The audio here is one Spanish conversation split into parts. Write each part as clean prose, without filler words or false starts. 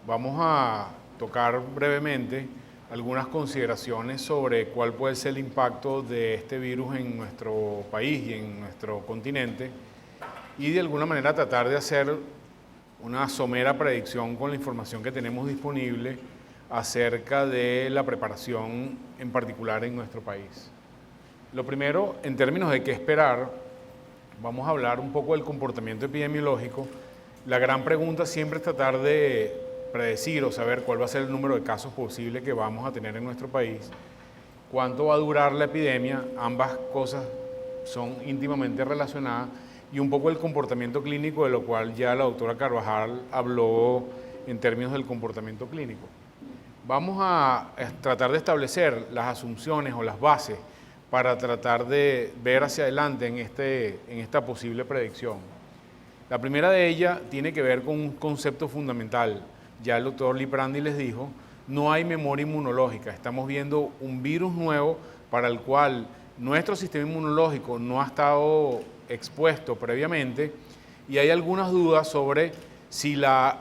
Vamos a tocar brevemente algunas consideraciones sobre cuál puede ser el impacto de este virus en nuestro país y en nuestro continente y de alguna manera tratar de hacer una somera predicción con la información que tenemos disponible acerca de la preparación en particular en nuestro país. Lo primero, en términos de qué esperar, vamos a hablar un poco del comportamiento epidemiológico. La gran pregunta siempre es tratar de predecir o saber cuál va a ser el número de casos posible que vamos a tener en nuestro país, cuánto va a durar la epidemia, ambas cosas son íntimamente relacionadas, y un poco el comportamiento clínico, de lo cual ya la doctora Carvajal habló en términos del comportamiento clínico. Vamos a tratar de establecer las asunciones o las bases para tratar de ver hacia adelante en esta posible predicción. La primera de ellas tiene que ver con un concepto fundamental. Ya el doctor Liprandi les dijo, no hay memoria inmunológica. Estamos viendo un virus nuevo para el cual nuestro sistema inmunológico no ha estado expuesto previamente y hay algunas dudas sobre si la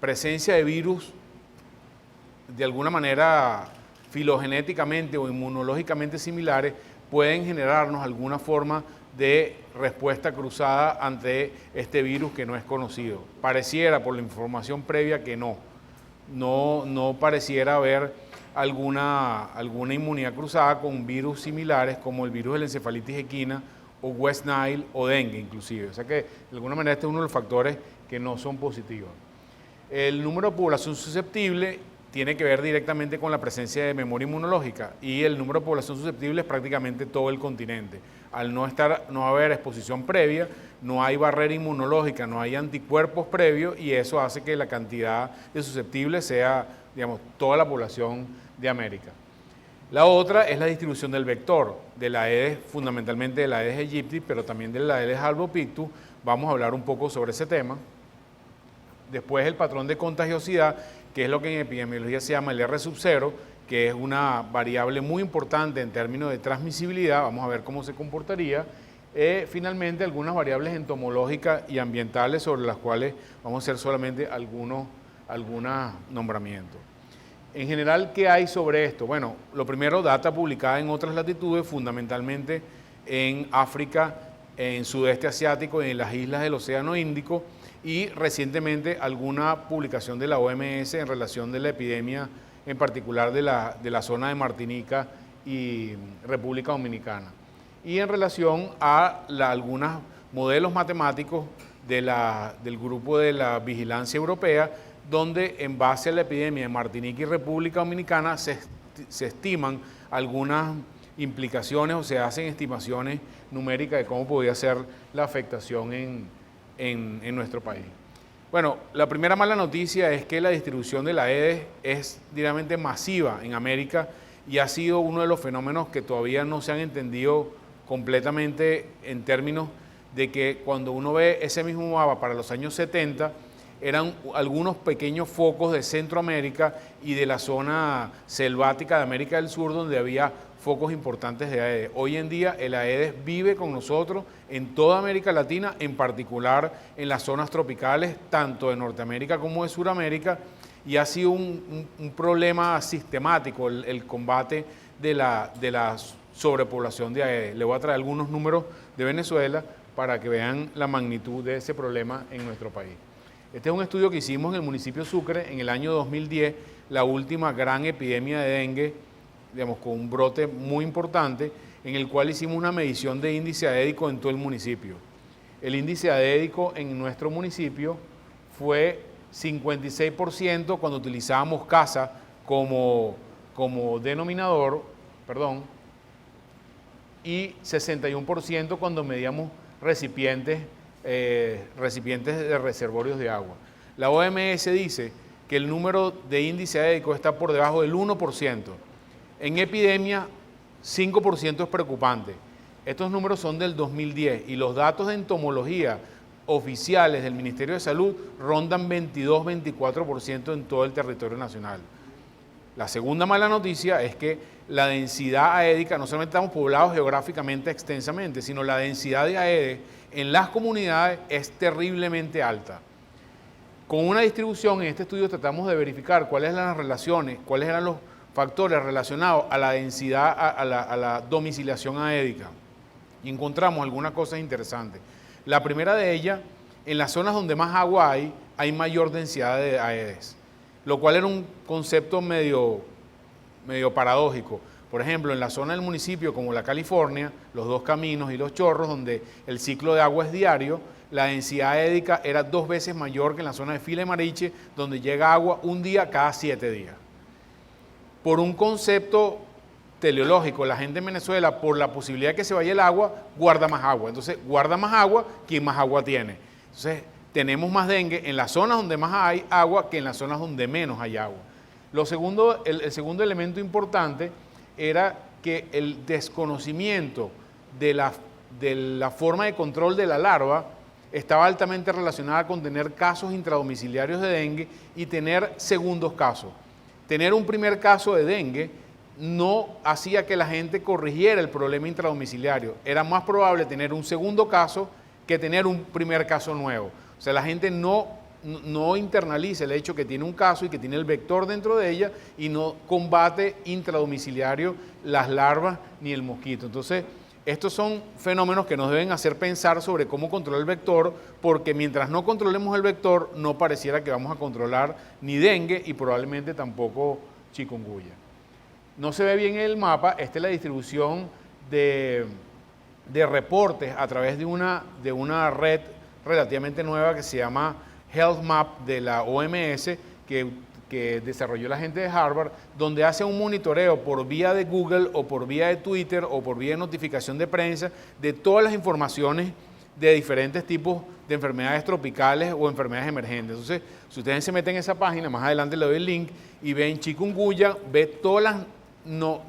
presencia de virus de alguna manera filogenéticamente o inmunológicamente similares pueden generarnos alguna forma de respuesta cruzada ante este virus que no es conocido. Pareciera, por la información previa, que no pareciera haber alguna inmunidad cruzada con virus similares como el virus de la encefalitis equina o West Nile o dengue inclusive. O sea que de alguna manera este es uno de los factores que no son positivos. El número de población susceptible tiene que ver directamente con la presencia de memoria inmunológica y el número de población susceptible es prácticamente todo el continente. Al no haber exposición previa, no hay barrera inmunológica, no hay anticuerpos previos y eso hace que la cantidad de susceptibles sea, digamos, toda la población de América. La otra es la distribución del vector, de la Aedes, fundamentalmente de la Aedes aegypti, pero también de la Aedes albopictus. Vamos a hablar un poco sobre ese tema. Después el patrón de contagiosidad, que es lo que en epidemiología se llama el R sub 0, que es una variable muy importante en términos de transmisibilidad, vamos a ver cómo se comportaría. Finalmente, algunas variables entomológicas y ambientales sobre las cuales vamos a hacer solamente algunos nombramientos. En general, ¿qué hay sobre esto? Bueno, lo primero, data publicada en otras latitudes, fundamentalmente en África, en sudeste asiático y en las islas del Océano Índico, y recientemente alguna publicación de la OMS en relación de la epidemia, en particular de la zona de Martinica y República Dominicana. Y en relación a algunos modelos matemáticos del grupo de la Vigilancia Europea, donde en base a la epidemia de Martinica y República Dominicana se estiman algunas implicaciones o se hacen estimaciones numéricas de cómo podría ser la afectación en nuestro país. Bueno, la primera mala noticia es que la distribución de la Aedes es directamente masiva en América y ha sido uno de los fenómenos que todavía no se han entendido completamente en términos de que cuando uno ve ese mismo mapa para los años 70, eran algunos pequeños focos de Centroamérica y de la zona selvática de América del Sur donde había focos importantes de Aedes. Hoy en día el Aedes vive con nosotros en toda América Latina, en particular en las zonas tropicales, tanto de Norteamérica como de Sudamérica, y ha sido un problema sistemático el combate de la sobrepoblación de Aedes. Le voy a traer algunos números de Venezuela para que vean la magnitud de ese problema en nuestro país. Este es un estudio que hicimos en el municipio de Sucre en el año 2010, la última gran epidemia de dengue, digamos, con un brote muy importante, en el cual hicimos una medición de índice aédico en todo el municipio. El índice aédico en nuestro municipio fue 56% cuando utilizábamos casa como denominador, y 61% cuando medíamos recipientes de reservorios de agua. La OMS dice que el número de índice aédico está por debajo del 1%. En epidemia, 5% es preocupante. Estos números son del 2010 y los datos de entomología oficiales del Ministerio de Salud rondan 22-24% en todo el territorio nacional. La segunda mala noticia es que la densidad aédica, no solamente estamos poblados geográficamente extensamente, sino la densidad de Aedes en las comunidades es terriblemente alta. Con una distribución, en este estudio tratamos de verificar cuáles eran las relaciones, cuáles eran los factores relacionados a la densidad, a la domiciliación aédica. Y encontramos algunas cosas interesantes. La primera de ellas, en las zonas donde más agua hay mayor densidad de Aedes, lo cual era un concepto medio paradójico. Por ejemplo, en la zona del municipio como la California, los Dos Caminos y Los Chorros, donde el ciclo de agua es diario, la densidad aédica era 2 veces mayor que en la zona de Fila y Mariche, donde llega agua un día cada 7 días. Por un concepto teleológico, la gente en Venezuela, por la posibilidad de que se vaya el agua, guarda más agua. Entonces, guarda más agua, quien más agua tiene. Entonces, tenemos más dengue en las zonas donde más hay agua que en las zonas donde menos hay agua. El segundo elemento importante era que el desconocimiento de la forma de control de la larva estaba altamente relacionada con tener casos intradomiciliarios de dengue y tener segundos casos. Tener un primer caso de dengue no hacía que la gente corrigiera el problema intradomiciliario. Era más probable tener un segundo caso que tener un primer caso nuevo. O sea, la gente no internaliza el hecho que tiene un caso y que tiene el vector dentro de ella y no combate intradomiciliario las larvas ni el mosquito. Entonces, estos son fenómenos que nos deben hacer pensar sobre cómo controlar el vector, porque mientras no controlemos el vector, no pareciera que vamos a controlar ni dengue y probablemente tampoco chikungunya. No se ve bien en el mapa, esta es la distribución de reportes a través de una red relativamente nueva que se llama Health Map de la OMS, que desarrolló la gente de Harvard, donde hace un monitoreo por vía de Google o por vía de Twitter o por vía de notificación de prensa de todas las informaciones de diferentes tipos de enfermedades tropicales o enfermedades emergentes. Entonces, si ustedes se meten en esa página, más adelante le doy el link, y ven chikungunya, ve todas las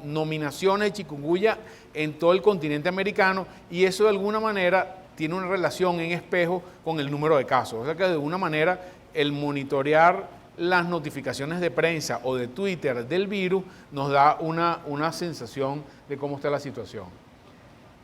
nominaciones de chikungunya en todo el continente americano, y eso de alguna manera tiene una relación en espejo con el número de casos. O sea que de alguna manera el monitorear las notificaciones de prensa o de Twitter del virus nos da una sensación de cómo está la situación.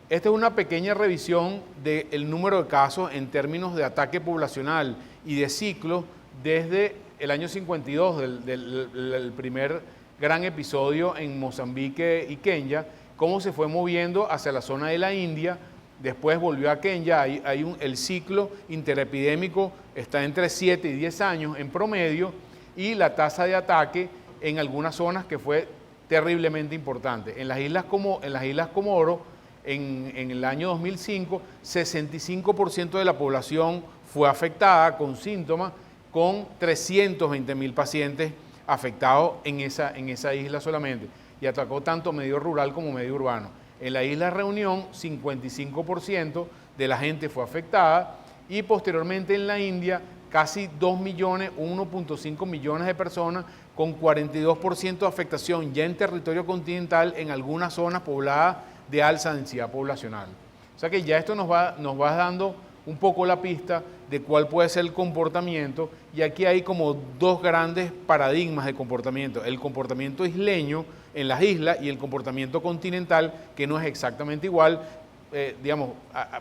Esta es una pequeña revisión del número de casos en términos de ataque poblacional y de ciclo desde el año 52, del primer gran episodio en Mozambique y Kenia, cómo se fue moviendo hacia la zona de la India. Después volvió a Kenia, el ciclo interepidémico está entre 7 y 10 años en promedio, y la tasa de ataque en algunas zonas que fue terriblemente importante. En las Islas Comoro, en el año 2005, 65% de la población fue afectada con síntomas, con 320.000 pacientes afectados en esa isla solamente, y atacó tanto medio rural como medio urbano. En la isla Reunión, 55% de la gente fue afectada, y posteriormente en la India, casi 2 millones, 1.5 millones de personas, con 42% de afectación ya en territorio continental en algunas zonas pobladas de alta densidad poblacional. O sea que ya esto nos va dando un poco la pista de cuál puede ser el comportamiento, y aquí hay como 2 grandes paradigmas de comportamiento: el comportamiento isleño en las islas y el comportamiento continental, que no es exactamente igual.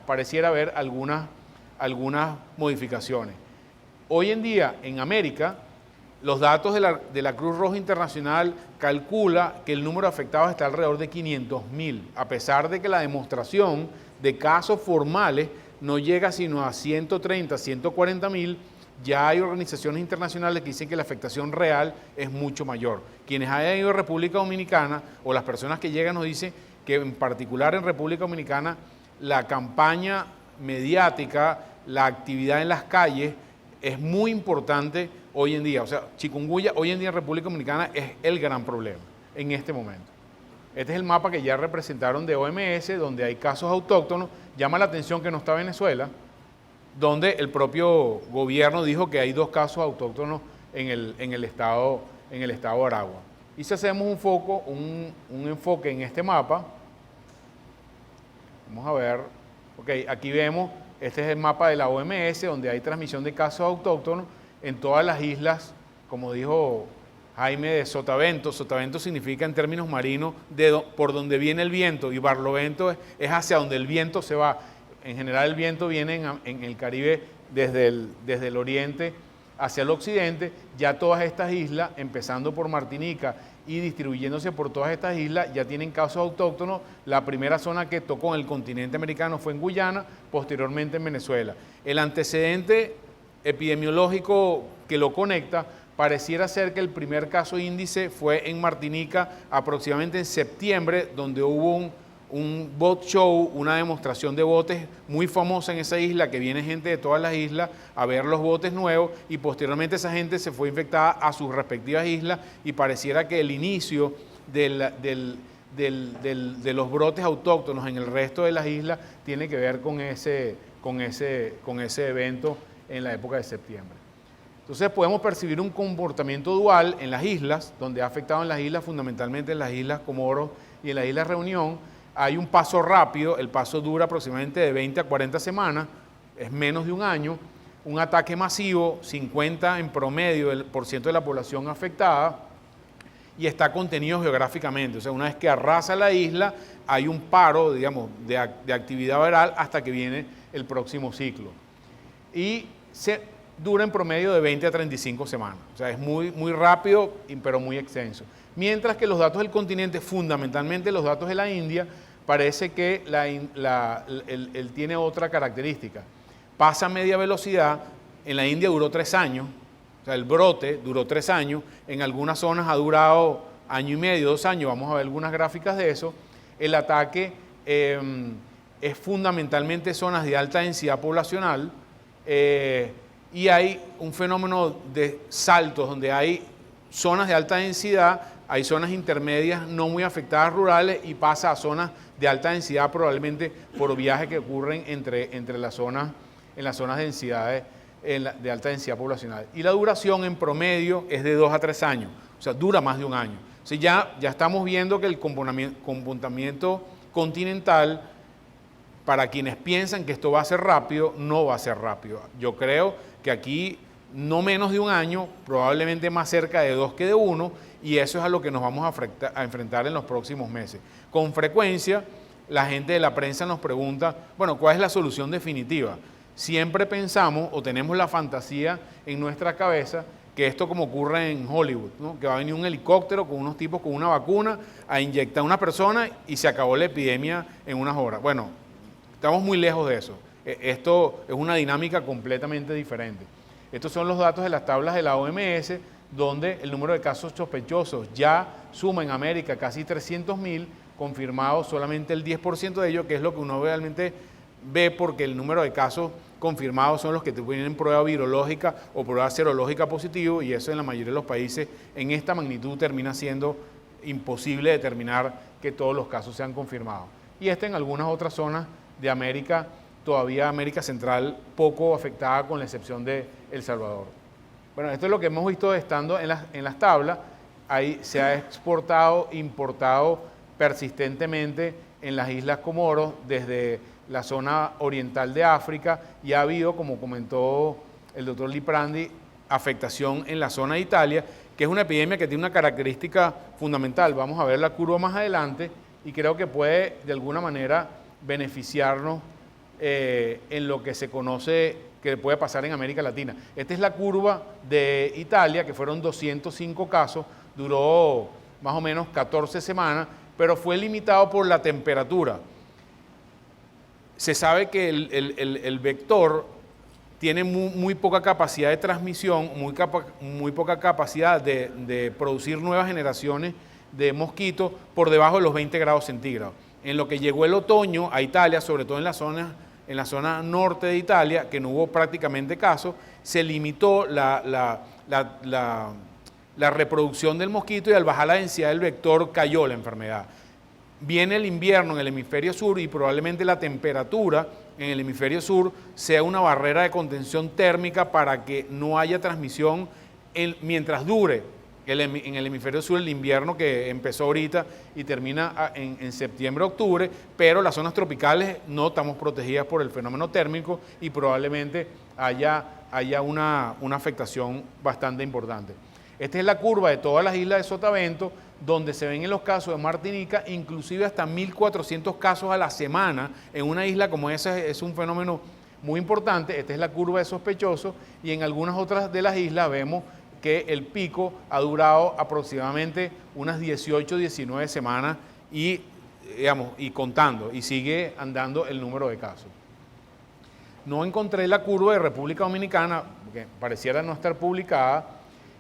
Pareciera haber algunas modificaciones. Hoy en día en América, los datos de la Cruz Roja Internacional calcula que el número de afectados está alrededor de 500.000, a pesar de que la demostración de casos formales no llega sino a 130, 140.000. Ya hay organizaciones internacionales que dicen que la afectación real es mucho mayor. Quienes hayan ido a República Dominicana, o las personas que llegan, nos dicen que en particular en República Dominicana la campaña mediática, la actividad en las calles es muy importante hoy en día. O sea, chikungunya hoy en día en República Dominicana es el gran problema en este momento. Este es el mapa que ya representaron de OMS, donde hay casos autóctonos. Llama la atención que no está Venezuela, donde el propio gobierno dijo que hay 2 casos autóctonos en el estado de Aragua. Y si hacemos un enfoque en este mapa, vamos a ver, aquí vemos, este es el mapa de la OMS, donde hay transmisión de casos autóctonos en todas las islas, como dijo Jaime, de sotavento. Sotavento significa en términos marinos por donde viene el viento, y barlovento es hacia donde el viento se va. En general el viento viene en el Caribe desde el oriente hacia el occidente, ya todas estas islas, empezando por Martinica y distribuyéndose por todas estas islas, ya tienen casos autóctonos. La primera zona que tocó en el continente americano fue en Guyana, posteriormente en Venezuela. El antecedente epidemiológico que lo conecta pareciera ser que el primer caso índice fue en Martinica aproximadamente en septiembre, donde hubo un boat show, una demostración de botes muy famosa en esa isla, que viene gente de todas las islas a ver los botes nuevos, y posteriormente esa gente se fue infectada a sus respectivas islas, y pareciera que el inicio de los brotes autóctonos en el resto de las islas tiene que ver con ese evento en la época de septiembre. Entonces podemos percibir un comportamiento dual en las islas, donde ha afectado en las islas, fundamentalmente en las islas Comoros y en la isla Reunión. Hay un paso rápido, el paso dura aproximadamente de 20 a 40 semanas, es menos de un año, un ataque masivo, 50 en promedio del % de la población afectada, y está contenido geográficamente. O sea, una vez que arrasa la isla, hay un paro, digamos, de actividad viral hasta que viene el próximo ciclo. Y dura en promedio de 20 a 35 semanas. O sea, es muy, muy rápido, pero muy extenso. Mientras que los datos del continente, fundamentalmente los datos de la India, parece que él tiene otra característica. Pasa a media velocidad, en la India duró 3 años, o sea, el brote duró 3 años, en algunas zonas ha durado 1 año y medio, 2 años, vamos a ver algunas gráficas de eso. El ataque es fundamentalmente zonas de alta densidad poblacional, y hay un fenómeno de saltos donde hay zonas de alta densidad, hay zonas intermedias no muy afectadas rurales, y pasa a zonas de alta densidad probablemente por viajes que ocurren entre las zonas, en las zonas de densidades de alta densidad poblacional. Y la duración en promedio es de 2 a 3 años, o sea, dura más de 1 año. O sea, ya estamos viendo que el comportamiento continental, para quienes piensan que esto va a ser rápido, no va a ser rápido. Yo creo que aquí no menos de 1 año, probablemente más cerca de 2 que de 1, y eso es a lo que nos vamos a enfrentar en los próximos meses. Con frecuencia, la gente de la prensa nos pregunta, bueno, ¿cuál es la solución definitiva? Siempre pensamos o tenemos la fantasía en nuestra cabeza que esto, como ocurre en Hollywood, ¿no? Que va a venir un helicóptero con unos tipos con una vacuna a inyectar a una persona y se acabó la epidemia en unas horas. Bueno, estamos muy lejos de eso. Esto es una dinámica completamente diferente. Estos son los datos de las tablas de la OMS, donde el número de casos sospechosos ya suma en América casi 300.000, confirmados solamente el 10% de ellos, que es lo que uno realmente ve, porque el número de casos confirmados son los que tienen prueba virológica o prueba serológica positivo, y eso en la mayoría de los países en esta magnitud termina siendo imposible determinar que todos los casos sean confirmados. Y en algunas otras zonas de América, todavía América Central, poco afectada, con la excepción de El Salvador. Bueno, esto es lo que hemos visto estando en las tablas. Ahí se ha exportado, importado persistentemente en las Islas Comoros, desde la zona oriental de África, y ha habido, como comentó el doctor Liprandi, afectación en la zona de Italia, que es una epidemia que tiene una característica fundamental. Vamos a ver la curva más adelante, y creo que puede de alguna manera beneficiarnos en lo que se conoce que puede pasar en América Latina. Esta es la curva de Italia, que fueron 205 casos, duró más o menos 14 semanas, pero fue limitado por la temperatura. Se sabe que el vector tiene muy poca capacidad de transmisión, muy poca capacidad de producir nuevas generaciones de mosquitos por debajo de los 20 grados centígrados. En lo que llegó el otoño a Italia, sobre todo en la zona norte de Italia, que no hubo prácticamente casos, se limitó la reproducción del mosquito, y al bajar la densidad del vector cayó la enfermedad. Viene el invierno en el hemisferio sur, y probablemente la temperatura en el hemisferio sur sea una barrera de contención térmica para que no haya transmisión mientras dure en el hemisferio sur el invierno, que empezó ahorita y termina en septiembre-octubre, pero las zonas tropicales no estamos protegidas por el fenómeno térmico, y probablemente haya una afectación bastante importante. Esta es la curva de todas las islas de Sotavento, donde se ven en los casos de Martinica inclusive hasta 1.400 casos a la semana en una isla como esa. Es un fenómeno muy importante. Esta es la curva de sospechosos y en algunas otras de las islas vemos que el pico ha durado aproximadamente unas 18, 19 semanas y, digamos, y contando, y sigue andando el número de casos. No encontré la curva de República Dominicana, porque pareciera no estar publicada,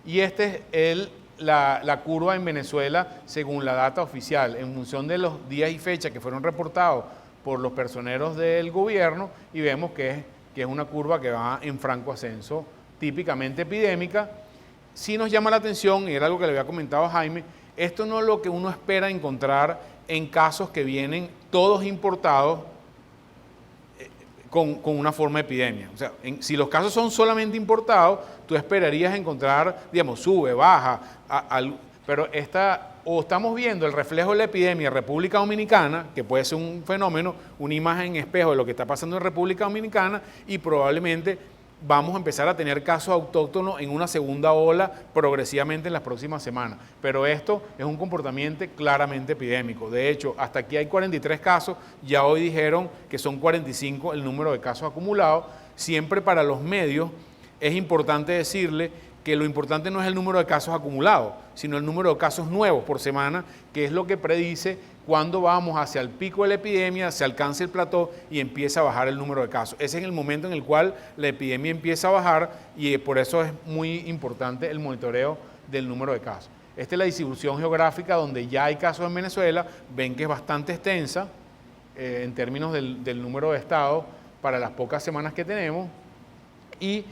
y esta es la curva en Venezuela según la data oficial, en función de los días y fechas que fueron reportados por los personeros del gobierno, y vemos que es una curva que va en franco ascenso, típicamente epidémica. Sí nos llama la atención, y era algo que le había comentado a Jaime, esto no es lo que uno espera encontrar en casos que vienen todos importados con una forma de epidemia. O sea, si los casos son solamente importados, tú esperarías encontrar, digamos, sube, baja, pero o estamos viendo el reflejo de la epidemia en República Dominicana, que puede ser un fenómeno, una imagen espejo de lo que está pasando en República Dominicana, y probablemente vamos a empezar a tener casos autóctonos en una segunda ola progresivamente en las próximas semanas. Pero esto es un comportamiento claramente epidémico. De hecho, hasta aquí hay 43 casos, ya hoy dijeron que son 45 el número de casos acumulados. Siempre para los medios es importante decirle que lo importante no es el número de casos acumulados, sino el número de casos nuevos por semana, que es lo que predice cuando vamos hacia el pico de la epidemia, se alcanza el plató y empieza a bajar el número de casos. Ese es el momento en el cual la epidemia empieza a bajar y por eso es muy importante el monitoreo del número de casos. Esta es la distribución geográfica donde ya hay casos en Venezuela. Ven que es bastante extensa en términos del número de estados para las pocas semanas que tenemos. Y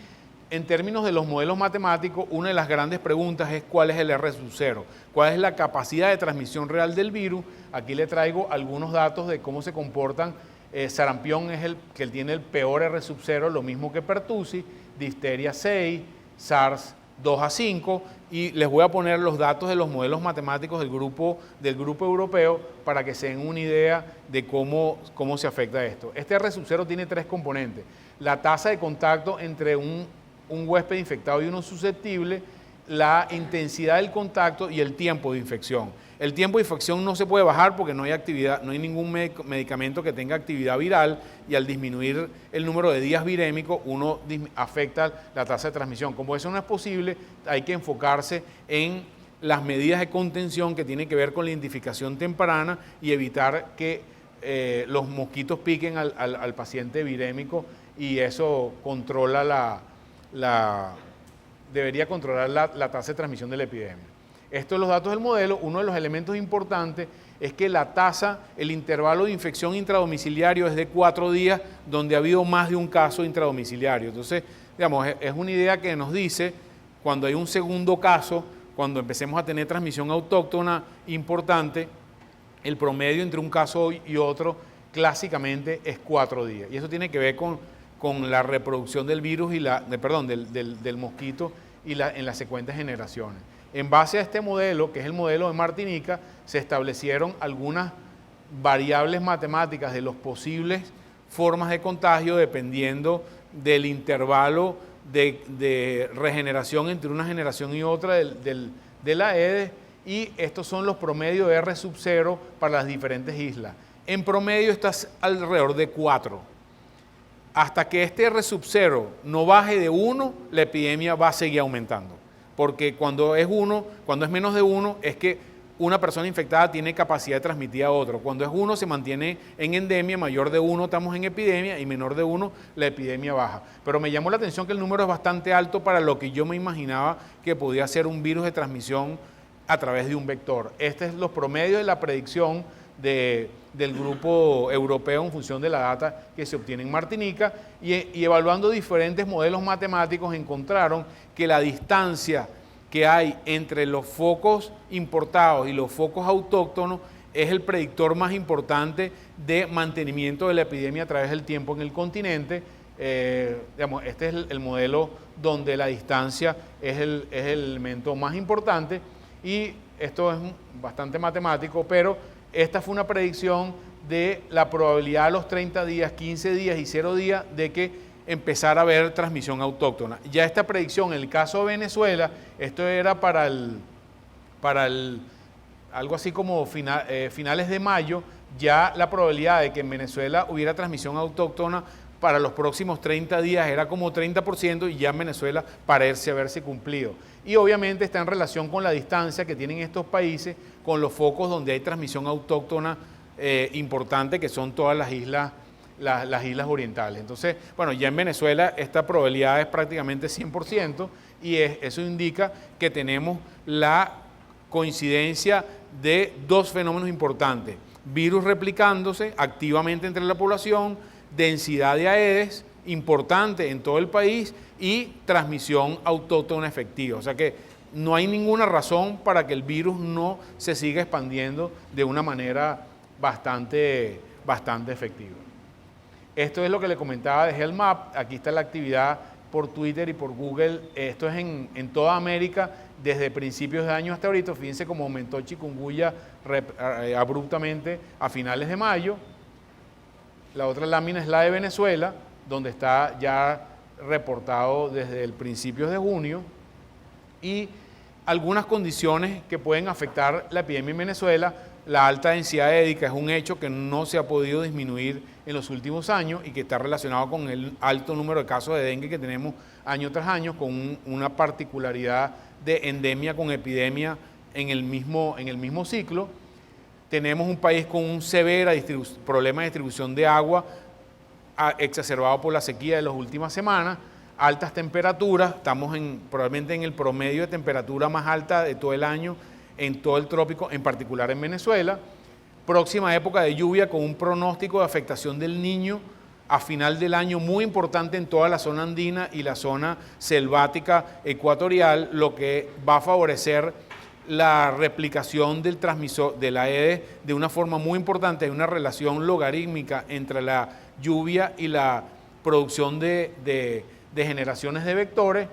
en términos de los modelos matemáticos, una de las grandes preguntas es cuál es el R0, cuál es la capacidad de transmisión real del virus. Aquí le traigo algunos datos de cómo se comportan. Sarampión es el que tiene el peor R0, lo mismo que pertussis, difteria 6, SARS 2 a 5, y les voy a poner los datos de los modelos matemáticos del grupo europeo para que se den una idea de cómo se afecta esto. Este R0 tiene 3 componentes: la tasa de contacto entre un huésped infectado y uno susceptible, la intensidad del contacto y el tiempo de infección. El tiempo de infección no se puede bajar porque no hay actividad, no hay ningún medicamento que tenga actividad viral, y al disminuir el número de días virémicos, uno afecta la tasa de transmisión. Como eso no es posible, hay que enfocarse en las medidas de contención que tienen que ver con la identificación temprana y evitar que los mosquitos piquen al paciente virémico, y eso controla debería controlar la tasa de transmisión de la epidemia. Estos son los datos del modelo. Uno de los elementos importantes es que la tasa, el intervalo de infección intradomiciliario es de 4 días, donde ha habido más de un caso intradomiciliario. Entonces, digamos, es una idea que nos dice, cuando hay un segundo caso, cuando empecemos a tener transmisión autóctona importante, el promedio entre un caso y otro clásicamente es 4 días. Y eso tiene que ver con la reproducción del virus y del mosquito en las secuentes generaciones. En base a este modelo, que es el modelo de Martinica, se establecieron algunas variables matemáticas de las posibles formas de contagio dependiendo del intervalo de regeneración entre una generación y otra de la Aedes, y estos son los promedios de R0 para las diferentes islas. En promedio está alrededor de 4. Hasta que este R0 no baje de 1, la epidemia va a seguir aumentando. Porque cuando es menos de 1, es que una persona infectada tiene capacidad de transmitir a otro. Cuando es 1, se mantiene en endemia, mayor de 1 estamos en epidemia, y menor de 1 la epidemia baja. Pero me llamó la atención que el número es bastante alto para lo que yo me imaginaba que podía ser un virus de transmisión a través de un vector. Estos son los promedios de la predicción del grupo europeo en función de la data que se obtiene en Martinica, y evaluando diferentes modelos matemáticos encontraron que la distancia que hay entre los focos importados y los focos autóctonos es el predictor más importante de mantenimiento de la epidemia a través del tiempo en el continente. Este es el modelo donde la distancia es el elemento más importante, y esto es bastante matemático, pero esta fue una predicción de la probabilidad a los 30 días, 15 días y 0 días de que empezara a haber transmisión autóctona. Ya esta predicción, en el caso de Venezuela, esto era para algo así como finales de mayo, ya la probabilidad de que en Venezuela hubiera transmisión autóctona para los próximos 30 días era como 30% y ya en Venezuela parece haberse cumplido. Y obviamente está en relación con la distancia que tienen estos países con los focos donde hay transmisión autóctona importante, que son todas las islas orientales. Entonces, bueno, ya en Venezuela esta probabilidad es prácticamente 100% y eso indica que tenemos la coincidencia de dos fenómenos importantes: virus replicándose activamente entre la población, densidad de Aedes importante en todo el país y transmisión autóctona efectiva. O sea que no hay ninguna razón para que el virus no se siga expandiendo de una manera bastante efectiva. Esto es lo que le comentaba de Health Map. Aquí está la actividad por Twitter y por Google. Esto es en toda América desde principios de año hasta ahorita. Fíjense cómo aumentó chikungunya abruptamente a finales de mayo. La otra lámina es la de Venezuela, donde está ya reportado desde el principios de junio, y algunas condiciones que pueden afectar la epidemia en Venezuela. La alta densidad édica es un hecho que no se ha podido disminuir en los últimos años y que está relacionado con el alto número de casos de dengue que tenemos año tras año, con una particularidad de endemia con epidemia en el mismo ciclo. Tenemos un país con un severo problema de distribución de agua exacerbado por la sequía de las últimas semanas, altas temperaturas. Estamos probablemente en el promedio de temperatura más alta de todo el año en todo el trópico, en particular en Venezuela. Próxima época de lluvia con un pronóstico de afectación del Niño a final del año muy importante en toda la zona andina y la zona selvática ecuatorial, lo que va a favorecer la replicación del transmisor de la Aedes de una forma muy importante. Hay una relación logarítmica entre la lluvia y la producción de generaciones de vectores.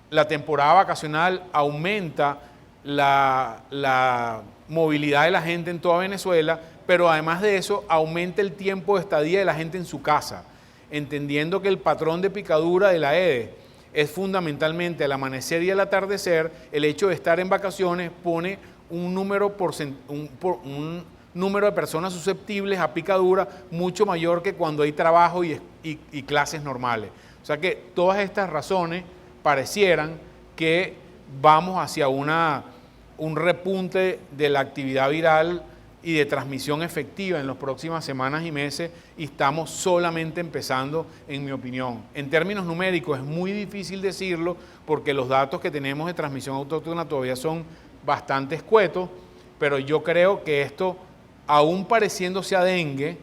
La temporada vacacional aumenta la movilidad de la gente en toda Venezuela, pero además de eso aumenta el tiempo de estadía de la gente en su casa, entendiendo que el patrón de picadura de la Aedes es fundamentalmente al amanecer y al atardecer. El hecho de estar en vacaciones pone un número de personas susceptibles a picadura mucho mayor que cuando hay trabajo y clases normales. O sea que todas estas razones parecieran que vamos hacia un repunte de la actividad viral y de transmisión efectiva en las próximas semanas y meses, y estamos solamente empezando, en mi opinión. En términos numéricos es muy difícil decirlo porque los datos que tenemos de transmisión autóctona todavía son bastante escuetos, pero yo creo que esto, aún pareciéndose a dengue,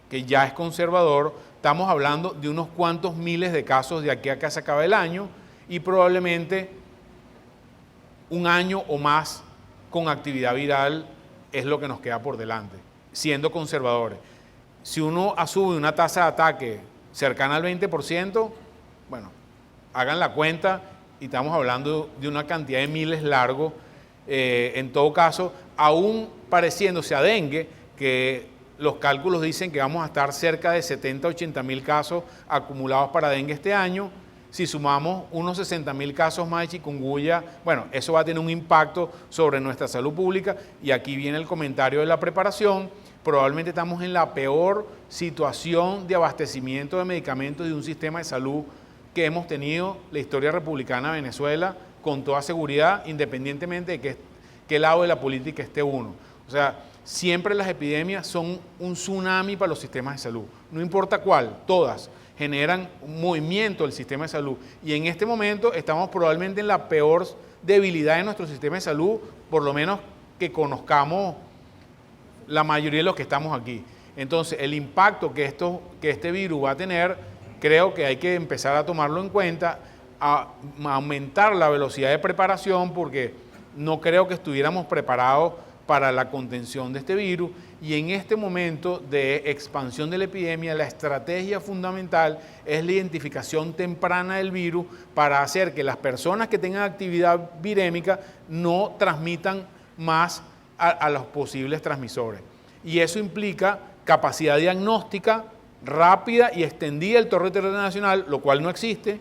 que ya es conservador, estamos hablando de unos cuantos miles de casos de aquí a que se acabe el año y probablemente un año o más con actividad viral es lo que nos queda por delante, siendo conservadores. Si uno asume una tasa de ataque cercana al 20%, bueno, hagan la cuenta y estamos hablando de una cantidad de miles largos. En todo caso, aún pareciéndose a dengue, que los cálculos dicen que vamos a estar cerca de 70, 80 mil casos acumulados para dengue este año. Si sumamos unos 60.000 casos más de chikungunya, bueno, eso va a tener un impacto sobre nuestra salud pública. Y aquí viene el comentario de la preparación. Probablemente estamos en la peor situación de abastecimiento de medicamentos de un sistema de salud que hemos tenido la historia republicana de Venezuela, con toda seguridad, independientemente de qué lado de la política esté uno. O sea, siempre las epidemias son un tsunami para los sistemas de salud, no importa cuál, todas generan un movimiento del sistema de salud. Y en este momento estamos probablemente en la peor debilidad de nuestro sistema de salud, por lo menos que conozcamos la mayoría de los que estamos aquí. Entonces, el impacto que este virus va a tener, creo que hay que empezar a tomarlo en cuenta, a aumentar la velocidad de preparación, porque no creo que estuviéramos preparados para la contención de este virus. Y en este momento de expansión de la epidemia, la estrategia fundamental es la identificación temprana del virus para hacer que las personas que tengan actividad virémica no transmitan más a los posibles transmisores. Y eso implica capacidad diagnóstica rápida y extendida del territorio nacional, lo cual no existe.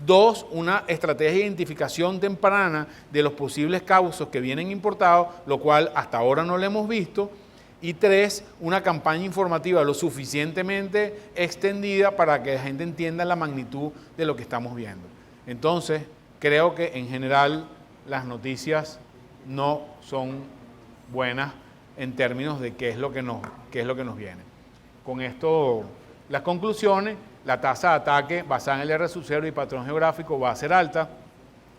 2, una estrategia de identificación temprana de los posibles casos que vienen importados, lo cual hasta ahora no lo hemos visto. Y 3, una campaña informativa lo suficientemente extendida para que la gente entienda la magnitud de lo que estamos viendo. Entonces, creo que en general las noticias no son buenas en términos de qué es lo que nos viene. Con esto, las conclusiones: la tasa de ataque basada en el R0 y patrón geográfico va a ser alta,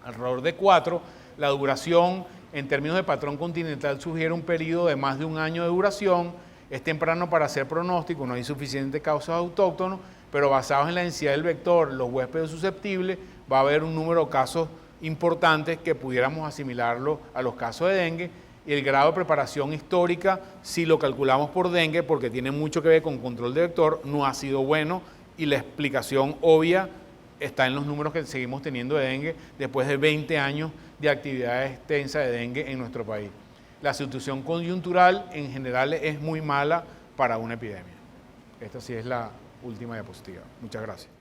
alrededor de 4. La duración en términos de patrón continental sugiere un periodo de más de un año de duración. Es temprano para hacer pronóstico, no hay suficientes causas autóctonos, pero basados en la densidad del vector, los huéspedes susceptibles, va a haber un número de casos importantes que pudiéramos asimilarlo a los casos de dengue. Y el grado de preparación histórica, si lo calculamos por dengue, porque tiene mucho que ver con control de vector, no ha sido bueno, y la explicación obvia está en los números que seguimos teniendo de dengue después de 20 años de actividad extensa de dengue en nuestro país. La situación coyuntural en general es muy mala para una epidemia. Esta sí es la última diapositiva. Muchas gracias.